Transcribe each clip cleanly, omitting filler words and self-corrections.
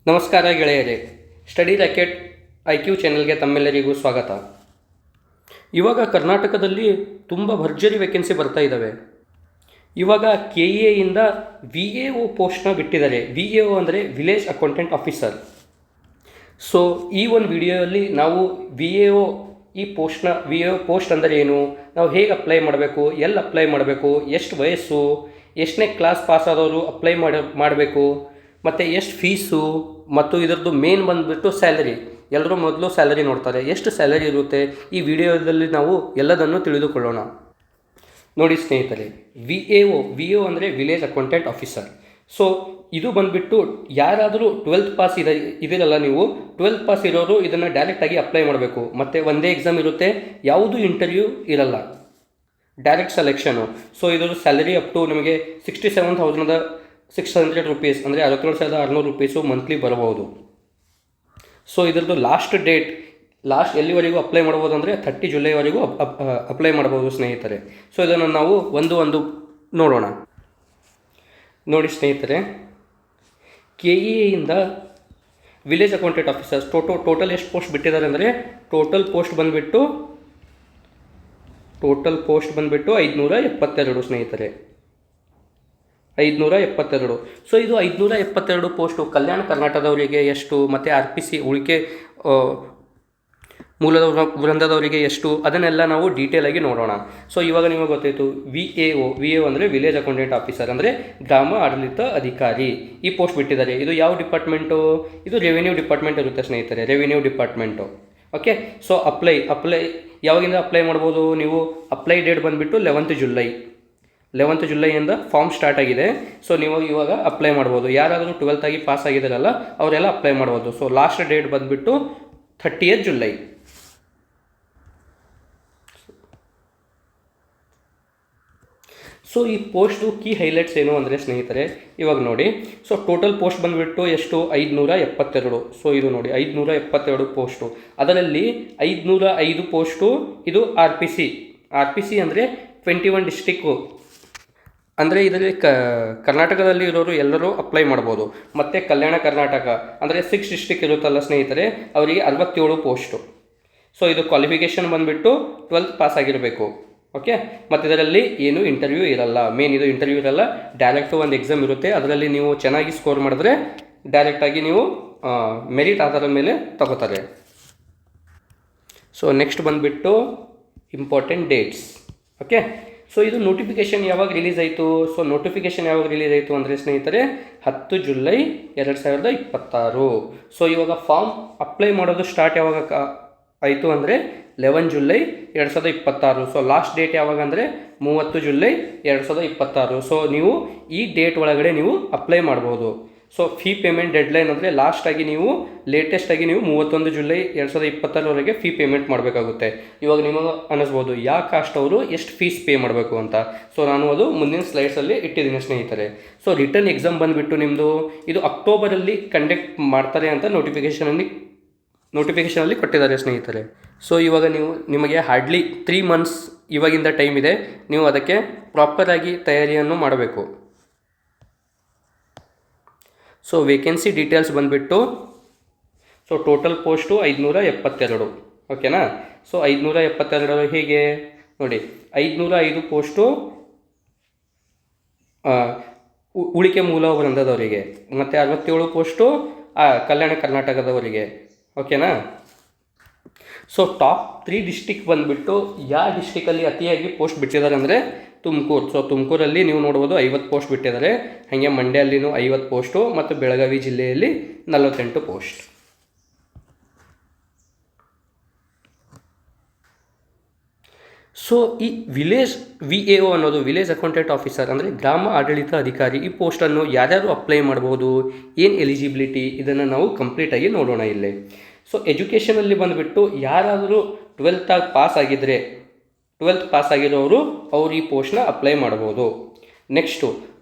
ನಮಸ್ಕಾರ ಗೆಳೆಯರೇ, study racket IQ ಚಾನೆಲ್ಗೆ ತಮ್ಮೆಲ್ಲರಿಗೂ ಸ್ವಾಗತ. ಇವಾಗ ಕರ್ನಾಟಕದಲ್ಲಿ ತುಂಬ ಭರ್ಜರಿ ವೇಕೆನ್ಸಿ ಬರ್ತಾ ಇದ್ದಾವೆ. ಇವಾಗ KEAಯಿಂದ VAO ಪೋಸ್ಟ್ನ ಬಿಟ್ಟಿದ್ದಾರೆ. VAO ಅಂದರೆ ವಿಲೇಜ್ ಅಕೌಂಟೆಂಟ್ ಆಫೀಸರ್. ಸೊ ಈ ಒಂದು ವಿಡಿಯೋದಲ್ಲಿ ನಾವು VAO ಈ VAO ಪೋಸ್ಟ್ ಅಂದರೆ ಏನು, ನಾವು ಹೇಗೆ ಅಪ್ಲೈ ಮಾಡಬೇಕು, ಎಲ್ಲಿ ಅಪ್ಲೈ ಮಾಡಬೇಕು, ಎಷ್ಟು ವಯಸ್ಸು, ಎಷ್ಟನೇ ಕ್ಲಾಸ್ ಪಾಸ್ ಆದವರು ಅಪ್ಲೈ ಮಾಡಬೇಕು, ಮತ್ತು ಎಷ್ಟು ಫೀಸು, ಮತ್ತು ಇದರದ್ದು ಮೇನ್ ಬಂದುಬಿಟ್ಟು ಸ್ಯಾಲರಿ. ಎಲ್ಲರೂ ಮೊದಲು ಸ್ಯಾಲರಿ ನೋಡ್ತಾರೆ, ಎಷ್ಟು ಸ್ಯಾಲರಿ ಇರುತ್ತೆ. ಈ ವಿಡಿಯೋದಲ್ಲಿ ನಾವು ಎಲ್ಲದನ್ನು ತಿಳಿದುಕೊಳ್ಳೋಣ. ನೋಡಿ ಸ್ನೇಹಿತರೆ, VAO ಅಂದರೆ ವಿಲೇಜ್ ಅಕೌಂಟೆಂಟ್ ಆಫೀಸರ್. ಸೊ ಇದು ಬಂದುಬಿಟ್ಟು ಯಾರಾದರೂ 12th ಪಾಸ್ ಇದಿರಲ್ಲ, ನೀವು 12th ಪಾಸ್ ಇರೋರು ಇದನ್ನು ಡೈರೆಕ್ಟಾಗಿ ಅಪ್ಲೈ ಮಾಡಬೇಕು. ಮತ್ತು ಒಂದೇ ಎಕ್ಸಾಮ್ ಇರುತ್ತೆ, ಯಾವುದೂ ಇಂಟರ್ವ್ಯೂ ಇರಲ್ಲ, ಡೈರೆಕ್ಟ್ ಸೆಲೆಕ್ಷನು. ಸೊ ಇದರ ಸ್ಯಾಲರಿ ಅಪ್ ಟು ನಿಮಗೆ 67,600 ರೂಪೀಸ್ ಅಂದರೆ 67,600 ರೂಪೀಸು ಮಂತ್ಲಿ ಬರಬಹುದು. ಸೊ ಇದರದ್ದು ಲಾಸ್ಟ್ ಎಲ್ಲಿವರೆಗೂ ಅಪ್ಲೈ ಮಾಡ್ಬೋದು ಅಂದರೆ 30 ಜುಲೈವರೆಗೂ ಅಪ್ಲೈ ಮಾಡ್ಬೋದು ಸ್ನೇಹಿತರೆ. ಸೊ ಇದನ್ನು ನಾವು ಒಂದು ನೋಡೋಣ. ನೋಡಿ ಸ್ನೇಹಿತರೆ, KEAಯಿಂದ ವಿಲೇಜ್ ಅಕೌಂಟೆಂಟ್ ಆಫೀಸರ್ಸ್ ಟೋಟಲ್ ಎಷ್ಟು ಪೋಸ್ಟ್ ಬಿಟ್ಟಿದ್ದಾರೆ ಅಂದರೆ ಟೋಟಲ್ ಪೋಸ್ಟ್ ಬಂದುಬಿಟ್ಟು 572 ಸ್ನೇಹಿತರೆ, 572. ಸೊ ಇದು 572 ಪೋಸ್ಟು ಕಲ್ಯಾಣ ಕರ್ನಾಟಕದವರಿಗೆ ಎಷ್ಟು, ಮತ್ತು RPC ಉಳಿಕೆ ಮೂಲದ ವೃಂದದವರಿಗೆ ಎಷ್ಟು, ಅದನ್ನೆಲ್ಲ ನಾವು ಡೀಟೇಲಾಗಿ ನೋಡೋಣ. ಸೊ ಇವಾಗ ನಿಮಗೆ ಗೊತ್ತಾಯಿತು, VAO ಅಂದರೆ ವಿಲೇಜ್ ಅಕೌಂಟೆಂಟ್ ಆಫೀಸರ್ ಅಂದರೆ ಗ್ರಾಮ ಆಡಳಿತ ಅಧಿಕಾರಿ. ಈ ಪೋಸ್ಟ್ ಬಿಟ್ಟಿದ್ದಾರೆ. ಇದು ಯಾವ ಡಿಪಾರ್ಟ್ಮೆಂಟು? ಇದು ರೆವಿನ್ಯೂ ಡಿಪಾರ್ಟ್ಮೆಂಟ್ ಇರುತ್ತೆ ಸ್ನೇಹಿತರೆ, revenue department. Okay. So apply ಯಾವಾಗಿಂದ ಅಪ್ಲೈ ಮಾಡ್ಬೋದು ನೀವು? ಅಪ್ಲೈ ಡೇಟ್ ಬಂದುಬಿಟ್ಟು 11th ಜುಲೈಯಿಂದ ಫಾರ್ಮ್ ಸ್ಟಾರ್ಟ್ ಆಗಿದೆ. ಸೊ ನೀವು ಇವಾಗ ಅಪ್ಲೈ ಮಾಡ್ಬೋದು. ಯಾರಾದರೂ 12th ಆಗಿ ಪಾಸ್ ಆಗಿದ್ದಾರಲ್ಲ ಅವರೆಲ್ಲ ಅಪ್ಲೈ ಮಾಡ್ಬೋದು. ಸೊ ಲಾಸ್ಟ್ ಡೇಟ್ ಬಂದುಬಿಟ್ಟು 30th ಜುಲೈ. ಸೊ ಈ ಪೋಸ್ಟು ಕೀ ಹೈಲೈಟ್ಸ್ ಏನು ಅಂದರೆ ಸ್ನೇಹಿತರೆ, ಇವಾಗ ನೋಡಿ. ಸೊ ಟೋಟಲ್ ಪೋಸ್ಟ್ ಬಂದುಬಿಟ್ಟು ಎಷ್ಟು? 572. ಸೊ ಇದು ನೋಡಿ 572 ಪೋಸ್ಟು. ಅದರಲ್ಲಿ 505 ಪೋಸ್ಟು ಇದು RPC ಅಂದರೆ 21 ಡಿಸ್ಟಿಕ್ಕು. ಅಂದರೆ ಇದರಲ್ಲಿ ಕರ್ನಾಟಕದಲ್ಲಿ ಇರೋರು ಎಲ್ಲರೂ ಅಪ್ಲೈ ಮಾಡ್ಬೋದು. ಮತ್ತು ಕಲ್ಯಾಣ ಕರ್ನಾಟಕ ಅಂದರೆ 6 ಡಿಸ್ಟಿಕ್ ಇರುತ್ತಲ್ಲ ಸ್ನೇಹಿತರೆ, ಅವರಿಗೆ 67 ಪೋಸ್ಟು. ಸೊ ಇದು ಕ್ವಾಲಿಫಿಕೇಷನ್ ಬಂದುಬಿಟ್ಟು 12th ಪಾಸ್ ಆಗಿರಬೇಕು. ಓಕೆ. ಮತ್ತು ಇದರಲ್ಲಿ ಏನು ಇಂಟರ್ವ್ಯೂ ಇರಲ್ಲ, ಇದು ಇಂಟರ್ವ್ಯೂ ಇರಲ್ಲ, ಡೈರೆಕ್ಟು ಒಂದು ಎಕ್ಸಾಮ್ ಇರುತ್ತೆ. ಅದರಲ್ಲಿ ನೀವು ಚೆನ್ನಾಗಿ ಸ್ಕೋರ್ ಮಾಡಿದ್ರೆ ಡೈರೆಕ್ಟಾಗಿ ನೀವು ಮೆರಿಟ್ ಆಧಾರದ ಮೇಲೆ ತಗೋತಾರೆ. ಸೊ ನೆಕ್ಸ್ಟ್ ಬಂದುಬಿಟ್ಟು ಇಂಪಾರ್ಟೆಂಟ್ ಡೇಟ್ಸ್. ಓಕೆ. ಸೊ ಇದು ನೋಟಿಫಿಕೇಷನ್ ಯಾವಾಗ ರಿಲೀಸ್ ಆಯಿತು? ಸೊ ನೋಟಿಫಿಕೇಷನ್ ಯಾವಾಗ ರಿಲೀಸ್ ಆಯಿತು ಅಂದರೆ ಸ್ನೇಹಿತರೆ 10 ಜುಲೈ 2026. ಸೊ ಇವಾಗ ಫಾರ್ಮ್ ಅಪ್ಲೈ ಮಾಡೋದು ಸ್ಟಾರ್ಟ್ ಯಾವಾಗ ಆಯಿತು ಅಂದರೆ 11 ಜುಲೈ 2026. ಸೊ ಲಾಸ್ಟ್ ಡೇಟ್ ಯಾವಾಗ ಅಂದರೆ 30 ಜುಲೈ 2026. ಸೊ ನೀವು ಈ ಡೇಟ್ ಒಳಗಡೆ ನೀವು ಅಪ್ಲೈ ಮಾಡ್ಬೋದು. ಸೊ ಫೀ ಪೇಮೆಂಟ್ ಡೆಡ್ಲೈನ್ ಅಂದರೆ ಲಾಸ್ಟಾಗಿ ನೀವು ಲೇಟೆಸ್ಟಾಗಿ ನೀವು 31 ಜುಲೈ 2026 ಫೀ ಪೇಮೆಂಟ್ ಮಾಡಬೇಕಾಗುತ್ತೆ. ಇವಾಗ ನಿಮಗೆ ಅನ್ನಿಸ್ಬೋದು ಯಾವ ಕಾಸ್ಟ್ ಅವರು ಎಷ್ಟು ಫೀಸ್ ಪೇ ಮಾಡಬೇಕು ಅಂತ. ಸೊ ನಾನು ಅದು ಮುಂದಿನ ಸ್ಲೈಡ್ಸಲ್ಲಿ ಇಟ್ಟಿದ್ದೀನಿ ಸ್ನೇಹಿತರೆ. ಸೊ ರಿಟರ್ನ್ ಎಕ್ಸಾಮ್ ಬಂದುಬಿಟ್ಟು ನಿಮ್ಮದು ಇದು ಅಕ್ಟೋಬರಲ್ಲಿ ಕಂಡಕ್ಟ್ ಮಾಡ್ತಾರೆ ಅಂತ ನೋಟಿಫಿಕೇಷನಲ್ಲಿ ಕೊಟ್ಟಿದ್ದಾರೆ ಸ್ನೇಹಿತರೆ. ಸೊ ಇವಾಗ ನಿಮಗೆ ಹಾರ್ಡ್ಲಿ 3 ಮಂತ್ಸ್ ಇವಾಗಿಂದ ಟೈಮ್ ಇದೆ. ನೀವು ಅದಕ್ಕೆ ಪ್ರಾಪರಾಗಿ ತಯಾರಿಯನ್ನು ಮಾಡಬೇಕು. ಸೊ ವೇಕೆನ್ಸಿ ಡೀಟೇಲ್ಸ್ ಬಂದುಬಿಟ್ಟು ಸೊ ಟೋಟಲ್ ಪೋಸ್ಟು 572. ಓಕೆನಾ. ಸೊ 572 ಹೇಗೆ ನೋಡಿ, 505 ಪೋಸ್ಟು ಉಳಿಕೆ ಮೂಲ ವೃಂದದವರಿಗೆ, ಮತ್ತು 67 ಪೋಸ್ಟು ಕಲ್ಯಾಣ ಕರ್ನಾಟಕದವರಿಗೆ. ಓಕೆನಾ. ಸೊ ಟಾಪ್ 3 ಡಿಸ್ಟಿಕ್ ಬಂದುಬಿಟ್ಟು ಯಾವ ಡಿಸ್ಟಿಕಲ್ಲಿ ಅತಿಯಾಗಿ ಪೋಸ್ಟ್ ಬಿಟ್ಟಿದ್ದಾರೆ ಅಂದರೆ ತುಮಕೂರು. ಸೊ ತುಮಕೂರಲ್ಲಿ ನೀವು ನೋಡ್ಬೋದು 50 ಪೋಸ್ಟ್ ಬಿಟ್ಟಿದ್ದಾರೆ. ಹಾಗೆ ಮಂಡ್ಯಲ್ಲಿನೂ 50 ಪೋಸ್ಟು, ಮತ್ತು ಬೆಳಗಾವಿ ಜಿಲ್ಲೆಯಲ್ಲಿ 48 ಪೋಸ್ಟ್. ಸೊ ಈ VAO ಅನ್ನೋದು ವಿಲೇಜ್ ಅಕೌಂಟೆಂಟ್ ಆಫೀಸರ್ ಅಂದರೆ ಗ್ರಾಮ ಆಡಳಿತ ಅಧಿಕಾರಿ. ಈ ಪೋಸ್ಟನ್ನು ಯಾರ್ಯಾರು ಅಪ್ಲೈ ಮಾಡ್ಬೋದು, ಏನು ಎಲಿಜಿಬಿಲಿಟಿ, ಇದನ್ನು ನಾವು ಕಂಪ್ಲೀಟಾಗಿ ನೋಡೋಣ ಇಲ್ಲಿ. ಸೊ ಎಜುಕೇಷನಲ್ಲಿ ಬಂದುಬಿಟ್ಟು ಯಾರಾದರೂ 12th ಪಾಸ್ ಆಗಿರೋರು ಅವರು ಈ ಪೋಸ್ಟ್ನ ಅಪ್ಲೈ ಮಾಡ್ಬೋದು. ನೆಕ್ಸ್ಟು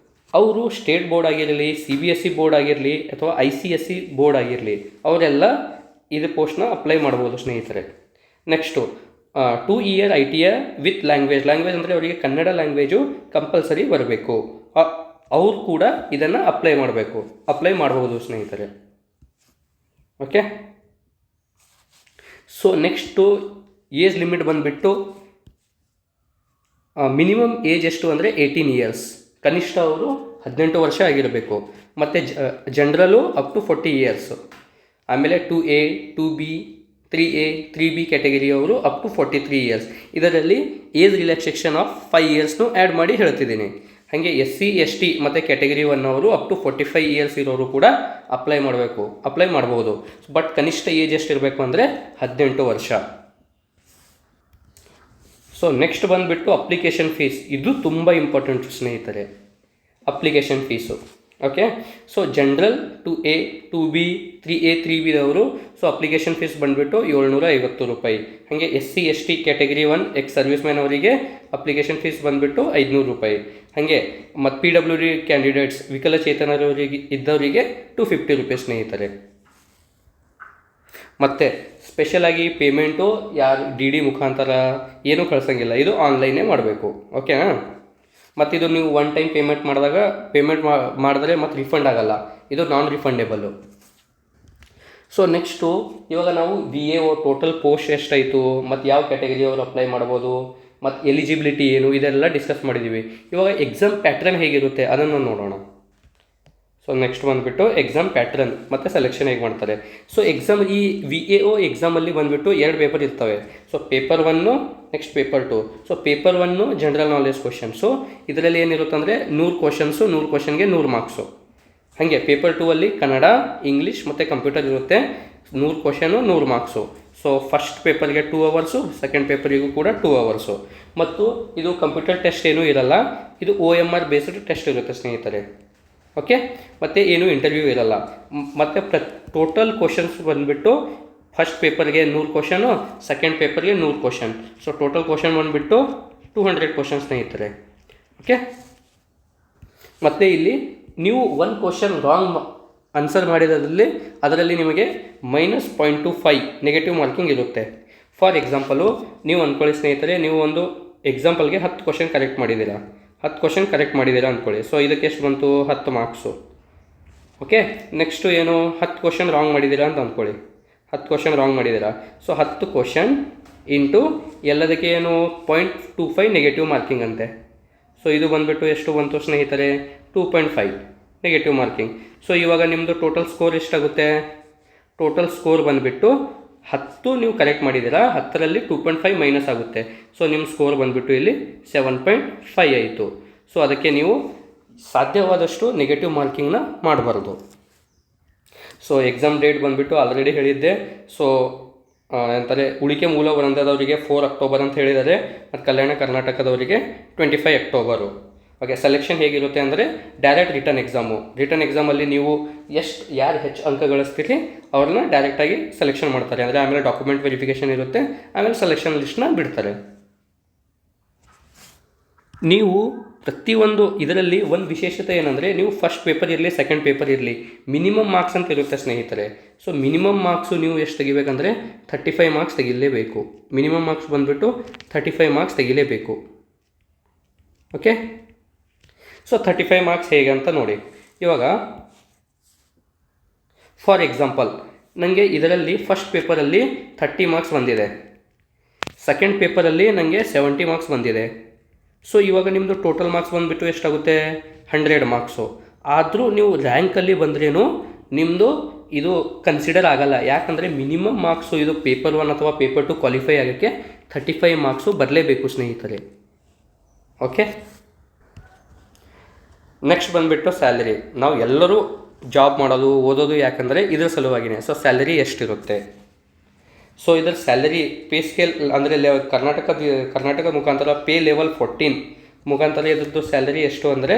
ಅವರು ಸ್ಟೇಟ್ ಬೋರ್ಡ್ ಆಗಿರಲಿ, CBSE ಬೋರ್ಡ್ ಆಗಿರಲಿ, ಅಥವಾ ICSE ಬೋರ್ಡ್ ಆಗಿರಲಿ, ಅವರೆಲ್ಲ ಇದು ಪೋಸ್ಟ್ನ ಅಪ್ಲೈ ಮಾಡ್ಬೋದು ಸ್ನೇಹಿತರೆ. Next 2 year ITI with language ಅಂದರೆ ಅವರಿಗೆ ಕನ್ನಡ ಲ್ಯಾಂಗ್ವೇಜು ಕಂಪಲ್ಸರಿ ಬರಬೇಕು. ಅವ್ರು ಕೂಡ ಇದನ್ನು ಅಪ್ಲೈ ಮಾಡ್ಬೋದು ಸ್ನೇಹಿತರೆ. Okay. So next age limit ಬಂದುಬಿಟ್ಟು ಮಿನಿಮಮ್ ಏಜ್ ಎಷ್ಟು ಅಂದರೆ 18 ಇಯರ್ಸ್, ಕನಿಷ್ಠ ಅವರು 18 ವರ್ಷ ಆಗಿರಬೇಕು. ಮತ್ತು ಜನರಲು ಅಪ್ ಟು 40 ಇಯರ್ಸು. ಆಮೇಲೆ 2A 2B 3A 3B ಕ್ಯಾಟಗರಿಯವರು ಅಪ್ ಟು 43 ಇಯರ್ಸ್. ಇದರಲ್ಲಿ ಏಜ್ ರಿಲ್ಯಾಕ್ಸೇಷನ್ ಆಫ್ 5 ಇಯರ್ಸ್ನು ಆ್ಯಡ್ ಮಾಡಿ ಹೇಳ್ತಿದ್ದೀನಿ. ಹಾಗೆ SC ST ಮತ್ತು ಕ್ಯಾಟಗರಿ 1 ಅವರು ಅಪ್ ಟು 45 ಇಯರ್ಸ್ ಇರೋರು ಕೂಡ ಅಪ್ಲೈ ಮಾಡ್ಬೋದು. ಬಟ್ ಕನಿಷ್ಠ ಏಜ್ ಎಷ್ಟಿರಬೇಕು ಅಂದರೆ 18 ವರ್ಷ. ಸೊ ನೆಕ್ಸ್ಟ್ ಬಂದುಬಿಟ್ಟು ಅಪ್ಲಿಕೇಶನ್ ಫೀಸ್. ಇದು ತುಂಬ ಇಂಪಾರ್ಟೆಂಟ್ ಸ್ನೇಹಿತರೆ, application fees. Okay. So general 2A 2B 3A 3Bದವರು ಸೊ ಅಪ್ಲಿಕೇಶನ್ ಫೀಸ್ ಬಂದುಬಿಟ್ಟು 750 ರೂಪಾಯಿ. ಹಾಗೆ SC ST category 1 ex serviceman ಅವರಿಗೆ ಅಪ್ಲಿಕೇಶನ್ ಫೀಸ್ ಬಂದುಬಿಟ್ಟು 500 ರೂಪಾಯಿ. ಹಾಗೆ ಮತ್ತು PWD ಕ್ಯಾಂಡಿಡೇಟ್ಸ್ ವಿಕಲಚೇತನರವರಿಗೆ ಇದ್ದವರಿಗೆ 250 ರೂಪಾಯಿ ಸ್ನೇಹಿತರೆ. ಮತ್ತು ಸ್ಪೆಷಲಾಗಿ ಪೇಮೆಂಟು ಯಾರು DD ಮುಖಾಂತರ ಏನೂ ಕಳ್ಸೋಂಗಿಲ್ಲ, ಇದು ಆನ್ಲೈನೇ ಮಾಡಬೇಕು. ಓಕೆನಾ. ಮತ್ತು ಇದು ನೀವು ಒನ್ ಟೈಮ್ ಪೇಮೆಂಟ್ ಮಾಡಿದ್ರೆ ಮತ್ತು ರಿಫಂಡ್ ಆಗೋಲ್ಲ, ಇದು ನಾನ್ ರಿಫಂಡೇಬಲ್ಲು. ಸೊ ನೆಕ್ಸ್ಟು ಇವಾಗ ನಾವು VAO ಟೋಟಲ್ ಪೋಸ್ಟ್ ಎಷ್ಟಾಯಿತು ಮತ್ತು ಯಾವ ಕ್ಯಾಟಗರಿ ಅವರು ಅಪ್ಲೈ ಮಾಡ್ಬೋದು ಮತ್ತು ಎಲಿಜಿಬಿಲಿಟಿ ಏನು ಇದೆಲ್ಲ ಡಿಸ್ಕಸ್ ಮಾಡಿದ್ದೀವಿ. ಇವಾಗ ಎಕ್ಸಾಮ್ ಪ್ಯಾಟ್ರನ್ ಹೇಗಿರುತ್ತೆ ಅದನ್ನು ನೋಡೋಣ. ಸೊ ನೆಕ್ಸ್ಟ್ ಬಂದುಬಿಟ್ಟು ಎಕ್ಸಾಮ್ ಪ್ಯಾಟ್ರನ್ ಮತ್ತು ಸೆಲೆಕ್ಷನ್ ಹೇಗೆ ಮಾಡ್ತಾರೆ. ಸೊ ಈ VAO ಎಕ್ಸಾಮಲ್ಲಿ ಬಂದುಬಿಟ್ಟು 2 ಪೇಪರ್ ಇರ್ತವೆ. So paper 1 next paper 2. So paper 1 general knowledge questions. ಇದರಲ್ಲಿ ಏನಿರುತ್ತೆ ಅಂದರೆ 100 ಕ್ವಶನ್ಸು, 100 ಕ್ವಶನ್ಗೆ 100 ಮಾರ್ಕ್ಸು. ಹಾಗೆ ಪೇಪರ್ 2 ಅಲ್ಲಿ ಕನ್ನಡ, ಇಂಗ್ಲೀಷ್ ಮತ್ತು ಕಂಪ್ಯೂಟರ್ ಇರುತ್ತೆ. 100 ಕ್ವಶನು 100 ಮಾರ್ಕ್ಸು. ಸೊ ಫಸ್ಟ್ ಪೇಪರ್ಗೆ 2 ಅವರ್ಸು, ಸೆಕೆಂಡ್ ಪೇಪರಿಗೂ ಕೂಡ 2 ಅವರ್ಸು. ಮತ್ತು ಇದು ಕಂಪ್ಯೂಟರ್ ಟೆಸ್ಟ್ ಏನೂ ಇರಲ್ಲ, ಇದು OMR ಬೇಸ್ಡ್ ಟೆಸ್ಟ್ ಇರುತ್ತೆ ಸ್ನೇಹಿತರೆ. ಓಕೆ. ಮತ್ತು ಏನೂ ಇಂಟರ್ವ್ಯೂ ಇರಲ್ಲ. ಮತ್ತು ಟೋಟಲ್ ಕ್ವಶನ್ಸ್ ಬಂದುಬಿಟ್ಟು ಫಸ್ಟ್ ಪೇಪರ್ಗೆ 100 ಕ್ವಶನು, ಸೆಕೆಂಡ್ ಪೇಪರ್ಗೆ 100 ಕ್ವಶನ್. ಸೊ ಟೋಟಲ್ ಕ್ವಶನ್ ಬಂದುಬಿಟ್ಟು 200 ಕ್ವಶನ್ ಸ್ನೇಹಿತರೆ. ಓಕೆ. ಮತ್ತು ಇಲ್ಲಿ ನೀವು 1 ಕ್ವಶನ್ ರಾಂಗ್ ಆನ್ಸರ್ ಮಾಡಿರೋದ್ರಲ್ಲಿ ಅದರಲ್ಲಿ ನಿಮಗೆ -0.25 ನೆಗೆಟಿವ್ ಮಾರ್ಕಿಂಗ್ ಇರುತ್ತೆ. ಫಾರ್ ಎಕ್ಸಾಂಪಲು ನೀವು ಅಂದ್ಕೊಳ್ಳಿ ಸ್ನೇಹಿತರೆ, ನೀವು ಒಂದು ಎಕ್ಸಾಂಪಲ್ಗೆ 10 ಕ್ವಶನ್ ಕರೆಕ್ಟ್ ಮಾಡಿದ್ದೀರಾ ಅಂದ್ಕೊಳ್ಳಿ. ಸೊ ಇದಕ್ಕೆ ಎಷ್ಟು ಬಂತು? 10 ಮಾರ್ಕ್ಸು. ಓಕೆ. ನೆಕ್ಸ್ಟು ಏನು 10 ಕ್ವಶನ್ ರಾಂಗ್ ಮಾಡಿದ್ದೀರಾ ಅಂತ ಅಂದ್ಕೊಳ್ಳಿ. 10 ಕ್ವಶನ್ ರಾಂಗ್ ಮಾಡಿದ್ದೀರಾ. ಸೊ 10 ಕ್ವಶನ್ ಇಂಟು ಎಲ್ಲದಕ್ಕೆ ಏನು 0.25 ನೆಗೆಟಿವ್ ಮಾರ್ಕಿಂಗ್ ಅಂತೆ. ಸೊ ಇದು ಬಂದುಬಿಟ್ಟು ಎಷ್ಟು ಬಂತು ಸ್ನೇಹಿತರೆ? 2.5 ನೆಗೆಟಿವ್ ಮಾರ್ಕಿಂಗ್. ಸೊ ಇವಾಗ ನಿಮ್ಮದು ಟೋಟಲ್ ಸ್ಕೋರ್ ಎಷ್ಟಾಗುತ್ತೆ? ಟೋಟಲ್ ಸ್ಕೋರ್ ಬಂದುಬಿಟ್ಟು 10 ನೀವು ಕರೆಕ್ಟ್ ಮಾಡಿದ್ದೀರಾ, 10ರಲ್ಲಿ 2.5 ಮೈನಸ್ ಆಗುತ್ತೆ. ಸೊ ನಿಮ್ಮ ಸ್ಕೋರ್ ಬಂದುಬಿಟ್ಟು ಇಲ್ಲಿ 7.5 ಆಯಿತು. ಸೊ ಅದಕ್ಕೆ ನೀವು ಸಾಧ್ಯವಾದಷ್ಟು ನೆಗೆಟಿವ್ ಮಾರ್ಕಿಂಗ್ನ ಮಾಡಬಾರ್ದು. ಸೊ ಎಕ್ಸಾಮ್ ಡೇಟ್ ಬಂದುಬಿಟ್ಟು ಆಲ್ರೆಡಿ ಹೇಳಿದ್ದೆ. ಸೊ ಅಂತಾರೆ ಉಳಿಕೆ ಮೂಲ ವೃಂದದವರಿಗೆ 4 ಅಕ್ಟೋಬರ್ ಅಂತ ಹೇಳಿದ್ದಾರೆ, ಮತ್ತು ಕಲ್ಯಾಣ ಕರ್ನಾಟಕದವರಿಗೆ 25 ಅಕ್ಟೋಬರು. ಓಕೆ. ಸೆಲೆಕ್ಷನ್ ಹೇಗಿರುತ್ತೆ ಅಂದರೆ ಡೈರೆಕ್ಟ್ ರಿಟರ್ನ್ ಎಕ್ಸಾಮಲ್ಲಿ ನೀವು ಯಾರು ಹೆಚ್ಚು ಅಂಕ ಗಳಿಸ್ತೀರಿ ಅವ್ರನ್ನ ಡೈರೆಕ್ಟಾಗಿ ಸೆಲೆಕ್ಷನ್ ಮಾಡ್ತಾರೆ. ಅಂದರೆ ಆಮೇಲೆ ಡಾಕ್ಯುಮೆಂಟ್ ವೆರಿಫಿಕೇಷನ್ ಇರುತ್ತೆ, ಆಮೇಲೆ ಸೆಲೆಕ್ಷನ್ ಲಿಸ್ಟ್ನ ಬಿಡ್ತಾರೆ. ನೀವು ಪ್ರತಿಯೊಂದು ಇದರಲ್ಲಿ ಒಂದು ವಿಶೇಷತೆ ಏನಂದರೆ, ನೀವು ಫಸ್ಟ್ ಪೇಪರ್ ಇರಲಿ ಸೆಕೆಂಡ್ ಪೇಪರ್ ಇರಲಿ ಮಿನಿಮಮ್ ಮಾರ್ಕ್ಸ್ ಅಂತ ಇರುತ್ತೆ ಸ್ನೇಹಿತರೆ. ಸೊ ಮಿನಿಮಮ್ ಮಾರ್ಕ್ಸು ನೀವು ಎಷ್ಟು ತೆಗಿಬೇಕಂದ್ರೆ 35 ಮಾರ್ಕ್ಸ್ ತೆಗಿಲೇಬೇಕು. ಮಿನಿಮಮ್ ಮಾರ್ಕ್ಸ್ ಬಂದುಬಿಟ್ಟು 35 ಮಾರ್ಕ್ಸ್ ತೆಗಿಲೇಬೇಕು. ಓಕೆ. ಸೊ 35 ಮಾರ್ಕ್ಸ್ ಹೇಗೆ ಅಂತ ನೋಡಿ. ಇವಾಗ ಫಾರ್ ಎಕ್ಸಾಂಪಲ್ ನನಗೆ ಇದರಲ್ಲಿ ಫಸ್ಟ್ ಪೇಪರಲ್ಲಿ 30 ಮಾರ್ಕ್ಸ್ ಬಂದಿದೆ, ಸೆಕೆಂಡ್ ಪೇಪರಲ್ಲಿ ನನಗೆ 70 ಮಾರ್ಕ್ಸ್ ಬಂದಿದೆ. ಸೊ ಇವಾಗ ನಿಮ್ಮದು ಟೋಟಲ್ ಮಾರ್ಕ್ಸ್ ಬಂದುಬಿಟ್ಟು ಎಷ್ಟಾಗುತ್ತೆ? 100 ಮಾರ್ಕ್ಸು. ಆದರೂ ನೀವು ರ್ಯಾಂಕಲ್ಲಿ ಬಂದ್ರೇನು ನಿಮ್ಮದು ಇದು ಕನ್ಸಿಡರ್ ಆಗಲ್ಲ. ಯಾಕಂದರೆ ಮಿನಿಮಮ್ ಮಾರ್ಕ್ಸು ಇದು ಪೇಪರ್ 1 ಅಥವಾ ಪೇಪರ್ 2 ಕ್ವಾಲಿಫೈ ಆಗೋಕ್ಕೆ 35 ಮಾರ್ಕ್ಸು ಬರಲೇಬೇಕು ಸ್ನೇಹಿತರೆ. ಓಕೆ. ನೆಕ್ಸ್ಟ್ ಬಂದುಬಿಟ್ಟು ಸ್ಯಾಲರಿ. ನಾವು ಎಲ್ಲರೂ ಜಾಬ್ ಮಾಡೋದು ಓದೋದು ಯಾಕಂದರೆ ಇದ್ರ ಸಲುವಾಗಿನೇ. ಸೊ ಸ್ಯಾಲರಿ ಎಷ್ಟಿರುತ್ತೆ? ಸೊ ಇದರ ಸ್ಯಾಲರಿ ಪೇ ಸ್ಕೇಲ್ ಅಂದರೆ ಕರ್ನಾಟಕ ಮುಖಾಂತರ ಪೇ ಲೆವೆಲ್ 14 ಮುಖಾಂತರ ಇದ್ರದ್ದು ಸ್ಯಾಲರಿ ಎಷ್ಟು ಅಂದರೆ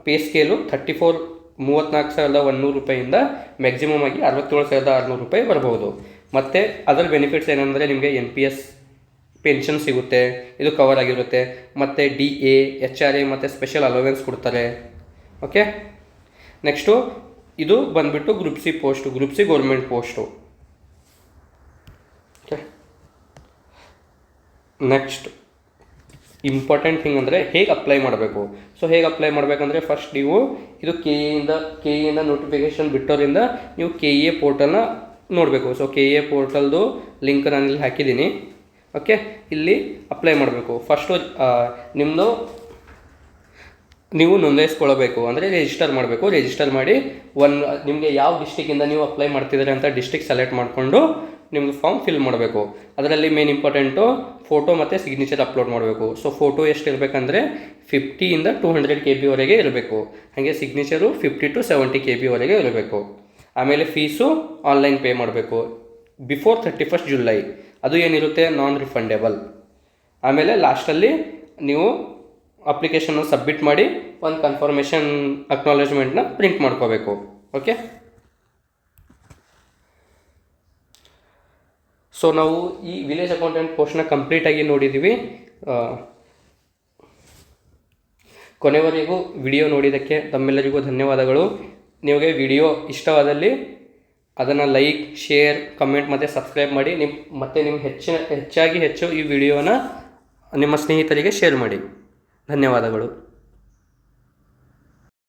ಪೇ ಸ್ಕೇಲು 34,100 ರೂಪಾಯಿಂದ ಮ್ಯಾಕ್ಸಿಮಮ್ ಆಗಿ 67,600 ರೂಪಾಯಿ ಬರ್ಬೋದು. ಮತ್ತು ಅದರ ಬೆನಿಫಿಟ್ಸ್ ಏನಂದರೆ ನಿಮಗೆ NPS ಪೆನ್ಷನ್ ಸಿಗುತ್ತೆ, ಇದು ಕವರ್ ಆಗಿರುತ್ತೆ. ಮತ್ತು DA HRA ಮತ್ತು ಸ್ಪೆಷಲ್ ಅಲೋವೆನ್ಸ್ ಕೊಡ್ತಾರೆ. ಓಕೆ. ನೆಕ್ಸ್ಟು ಇದು ಬಂದುಬಿಟ್ಟು group C government post. Okay. Next important thing ಅಂದರೆ ಹೇಗೆ ಅಪ್ಲೈ ಮಾಡಬೇಕು. ಸೊ ಹೇಗೆ ಅಪ್ಲೈ ಮಾಡಬೇಕಂದ್ರೆ ಫಸ್ಟ್ ನೀವು ಇದು ಕೆ ಎಯಿಂದ ನೋಟಿಫಿಕೇಷನ್ ಬಿಟ್ಟೋರಿಂದ ನೀವು KE ಪೋರ್ಟಲ್ನ ನೋಡಬೇಕು. ಸೊ ಕೆ ಎ ಪೋರ್ಟಲ್ದು ಲಿಂಕ್ ನಾನು ಇಲ್ಲಿ ಹಾಕಿದ್ದೀನಿ. ಓಕೆ, ಇಲ್ಲಿ ಅಪ್ಲೈ ಮಾಡಬೇಕು. ಫಸ್ಟು ನಿಮ್ಮದು ನೀವು ನೋಂದಾಯಿಸ್ಕೊಳ್ಬೇಕು, ಅಂದರೆ ರಿಜಿಸ್ಟರ್ ಮಾಡಬೇಕು. ರಿಜಿಸ್ಟರ್ ಮಾಡಿ ನಿಮಗೆ ಯಾವ ಡಿಸ್ಟಿಕ್ಕಿಂದ ನೀವು ಅಪ್ಲೈ ಮಾಡ್ತಿದ್ದೀರಿ ಅಂತ ಡಿಸ್ಟಿಕ್ ಸೆಲೆಕ್ಟ್ ಮಾಡಿಕೊಂಡು ನಿಮ್ಮದು ಫಾರ್ಮ್ ಫಿಲ್ ಮಾಡಬೇಕು. ಅದರಲ್ಲಿ ಮೇನ್ ಇಂಪಾರ್ಟೆಂಟು ಫೋಟೋ ಮತ್ತು ಸಿಗ್ನೇಚರ್ ಅಪ್ಲೋಡ್ ಮಾಡಬೇಕು. ಸೊ ಫೋಟೋ ಎಷ್ಟು ಇರಬೇಕಂದ್ರೆ 50 to 200 KB ವರೆಗೆ ಇರಬೇಕು. ಹಾಗೆ ಸಿಗ್ನೇಚರು 50 to 70 KB ವರೆಗೆ ಇರಬೇಕು. ಆಮೇಲೆ ಫೀಸು ಆನ್ಲೈನ್ ಪೇ ಮಾಡಬೇಕು ಬಿಫೋರ್ 31st July. ಅದು ಏನಿರುತ್ತೆ ನಾನ್ ರಿಫಂಡೇಬಲ್. ಆಮೇಲೆ ಲಾಸ್ಟಲ್ಲಿ ನೀವು ಅಪ್ಲಿಕೇಶನ್ನ ಸಬ್ಮಿಟ್ ಮಾಡಿ ಒಂದು ಕನ್ಫರ್ಮೇಷನ್ ಅಕ್ನಾಲೇಜ್ಮೆಂಟ್ನ ಪ್ರಿಂಟ್ ಮಾಡ್ಕೋಬೇಕು. ಓಕೆ, ಸೊ ನಾವು ಈ ವಿಲೇಜ್ ಅಕೌಂಟೆಂಟ್ ಪೋಸ್ಟ್ನ ಕಂಪ್ಲೀಟಾಗಿ ನೋಡಿದ್ದೀವಿ. ಕೊನೆವರೆಗೂ ವಿಡಿಯೋ ನೋಡಿದ್ದಕ್ಕೆ ತಮ್ಮೆಲ್ಲರಿಗೂ ಧನ್ಯವಾದಗಳು. ನಿಮಗೆ ವಿಡಿಯೋ ಇಷ್ಟವಾದಲ್ಲಿ ಅದನ್ನು ಲೈಕ್, ಶೇರ್, ಕಮೆಂಟ್ ಮತ್ತು ಸಬ್ಸ್ಕ್ರೈಬ್ ಮಾಡಿ. ನಿಮ್ಮ ಹೆಚ್ಚಾಗಿ ಹೆಚ್ಚು ಈ ವಿಡಿಯೋನ ನಿಮ್ಮ ಸ್ನೇಹಿತರಿಗೆ ಶೇರ್ ಮಾಡಿ. ಧನ್ಯವಾದಗಳು.